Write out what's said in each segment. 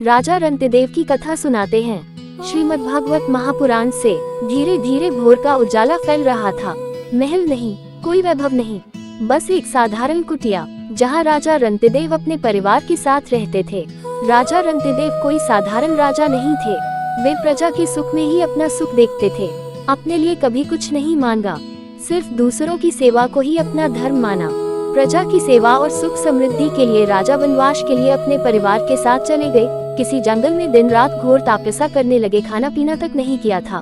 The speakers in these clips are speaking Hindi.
राजा रंतिदेव की कथा सुनाते हैं। श्रीमद् भागवत महापुराण से धीरे धीरे भोर का उजाला फैल रहा था। महल नहीं, कोई वैभव नहीं, बस एक साधारण कुटिया जहां राजा रंतिदेव अपने परिवार के साथ रहते थे। राजा रंतिदेव कोई साधारण राजा नहीं थे। वे प्रजा के सुख में ही अपना सुख देखते थे। अपने लिए कभी कुछ नहीं मांगा, सिर्फ दूसरों की सेवा को ही अपना धर्म माना। प्रजा की सेवा और सुख समृद्धि के लिए राजा वनवास के लिए अपने परिवार के साथ चले गए। किसी जंगल में दिन रात घोर तपस्या करने लगे, खाना पीना तक नहीं किया था।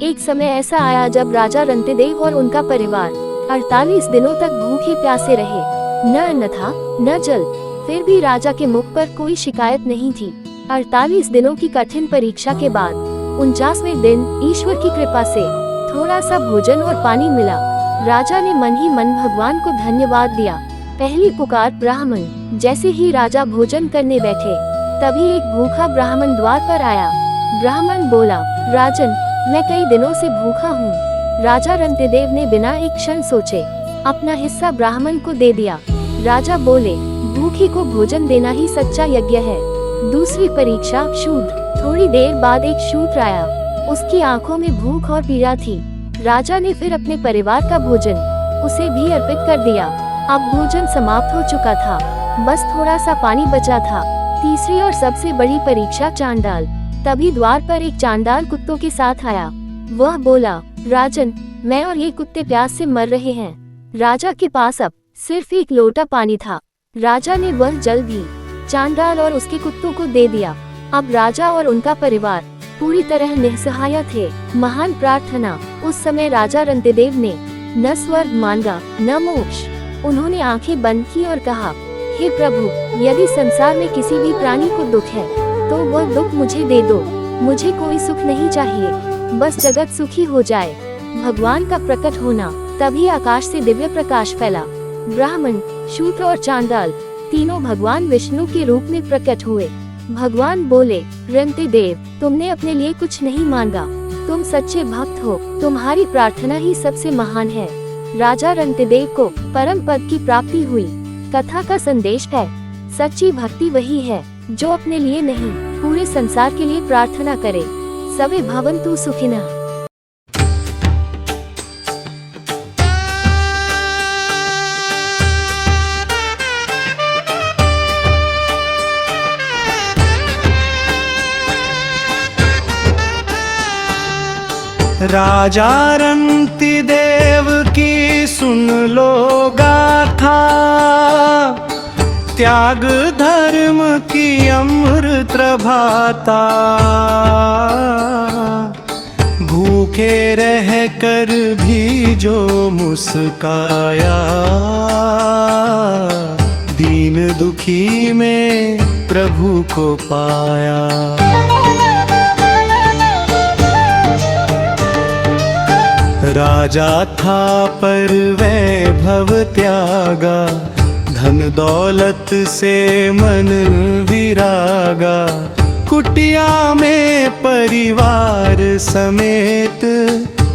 एक समय ऐसा आया जब राजा रंतिदेव और उनका परिवार 48 दिनों तक भूखे प्यासे रहे। न अन्न था न जल, फिर भी राजा के मुख पर कोई शिकायत नहीं थी। 48 दिनों की कठिन परीक्षा के बाद 49वें दिन ईश्वर की कृपा से थोड़ा सा भोजन और पानी मिला। राजा ने मन ही मन भगवान को धन्यवाद दिया। पहली पुकार ब्राह्मण। जैसे ही राजा भोजन करने बैठे तभी एक भूखा ब्राह्मण द्वार पर आया। ब्राह्मण बोला, राजन, मैं कई दिनों से भूखा हूँ। राजा रंतिदेव ने बिना एक क्षण सोचे अपना हिस्सा ब्राह्मण को दे दिया। राजा बोले, भूखे को भोजन देना ही सच्चा यज्ञ है। दूसरी परीक्षा शूद्र। थोड़ी देर बाद एक शूद्र आया। उसकी आंखों में भूख और पीड़ा थी। राजा ने फिर अपने परिवार का भोजन उसे भी अर्पित कर दिया। अब भोजन समाप्त हो चुका था, बस थोड़ा सा पानी बचा था। तीसरी और सबसे बड़ी परीक्षा चांडाल। तभी द्वार पर एक चांडाल कुत्तों के साथ आया। वह बोला, राजन, मैं और ये कुत्ते प्यास से मर रहे हैं। राजा के पास अब सिर्फ एक लोटा पानी था। राजा ने वह जल भी चांडाल और उसके कुत्तों को दे दिया। अब राजा और उनका परिवार पूरी तरह निस्सहाय थे। महान प्रार्थना। उस समय राजा रंतिदेव ने न स्वर्ग मांगा न मोक्ष। उन्होंने आंखें बंद की और कहा, हे प्रभु, यदि संसार में किसी भी प्राणी को दुख है तो वह दुख मुझे दे दो। मुझे कोई सुख नहीं चाहिए, बस जगत सुखी हो जाए। भगवान का प्रकट होना। तभी आकाश से दिव्य प्रकाश फैला। ब्राह्मण, शूद्र और चांडाल तीनों भगवान विष्णु के रूप में प्रकट हुए। भगवान बोले, रंतिदेव, तुमने अपने लिए कुछ नहीं मांगा। तुम सच्चे भक्त हो। तुम्हारी प्रार्थना ही सबसे महान है। राजा रंतिदेव को परम पद की प्राप्ति हुई। कथा का संदेश है, सच्ची भक्ति वही है जो अपने लिए नहीं, पूरे संसार के लिए प्रार्थना करे। सवे भवन्तु सुखिनः। राजा रंतिदेव की सुन लो गाथा, त्याग धर्म की अमृत प्रभाता। भूखे रह कर भी जो मुस्काया, दीन दुखी में प्रभु को पाया। राजा था पर वैभव त्यागा, धन दौलत से मन विरागा। कुटिया में परिवार समेत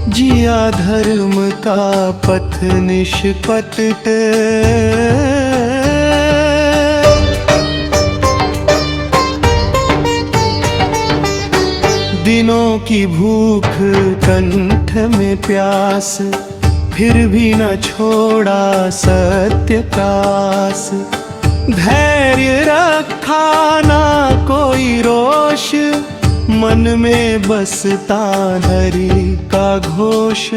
जिया धर्म का पथ निष्कपट। दिनों की भूख, कंठ में प्यास, फिर भी न छोड़ा सत्य त्रास। धैर्य रखा ना कोई रोष, मन में बसता हरि का घोष।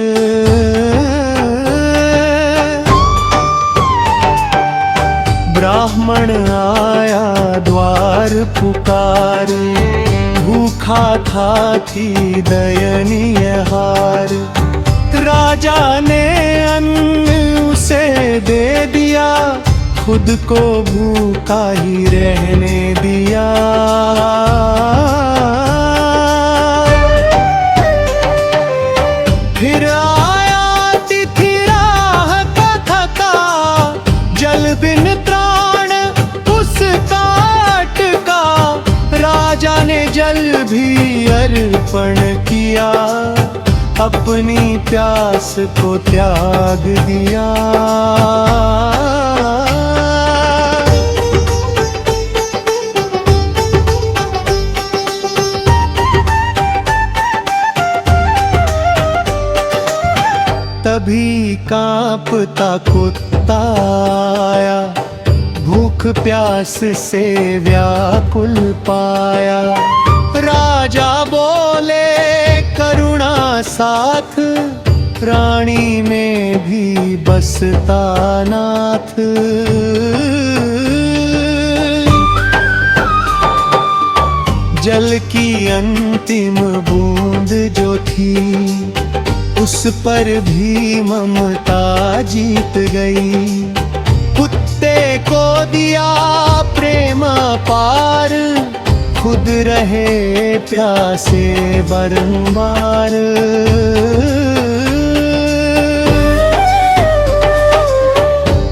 ब्राह्मण आया द्वार पुकारे, भूखा था थी दयनीय हार। राजा ने अन्न उसे दे दिया, खुद को भूखा ही रहने दिया। फिर आया तिथि राह का थका, जल बिन त्राण उसका अटका। राजा ने जल भी अर्पण किया, अपनी प्यास को त्याग दिया। तभी कांपता कुत्ता आया, भूख प्यास से व्याकुल पाया। राजा बोले करुणा साथ, प्राणी में भी बसता नाथ। जल की अंतिम बूंद जो थी, उस पर भी ममता जीत गई। कुत्ते को दिया प्रेम पार, खुद रहे प्यासे बारंबार।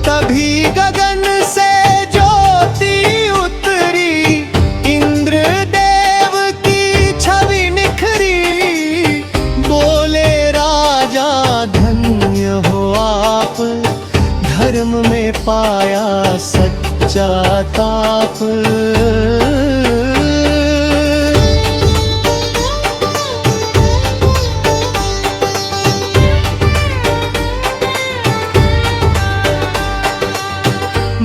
तभी गगन से ज्योति उतरी, इंद्रदेव की छवि निखरी। बोले राजा धन्य हो आप, धर्म में पाया सच्चा ताप।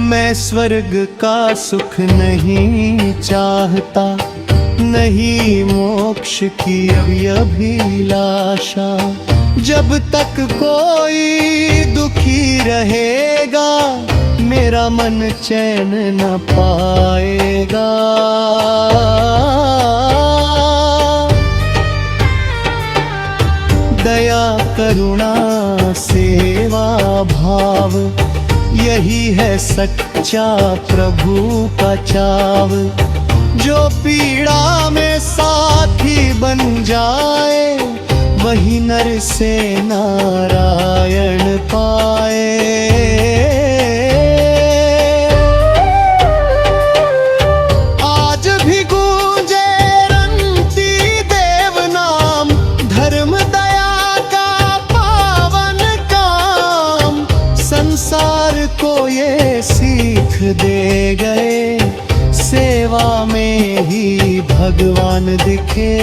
मैं स्वर्ग का सुख नहीं चाहता, नहीं मोक्ष की अभिलाषा। जब तक कोई दुखी रहेगा, मेरा मन चैन न पाएगा। दया करुणा सेवा भाव, यही है सच्चा प्रभु का चाव। जो पीड़ा में साथी बन जाए, वही नर से नारायण पाए। आज भी गूंजे रंती देव नाम, धर्म दया का पावन काम। संसार को ये सीख दे गए, सेवा में ही भगवान दिखे।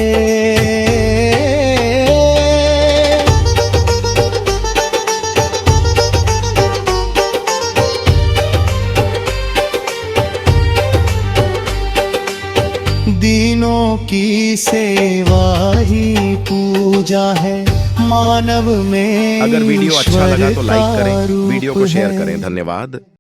दीनों की सेवा ही पूजा है, मानव में अगर वीडियो अच्छा लगा तो लाइक करें, ईश्वर का वीडियो को रूप शेयर है। करें। धन्यवाद।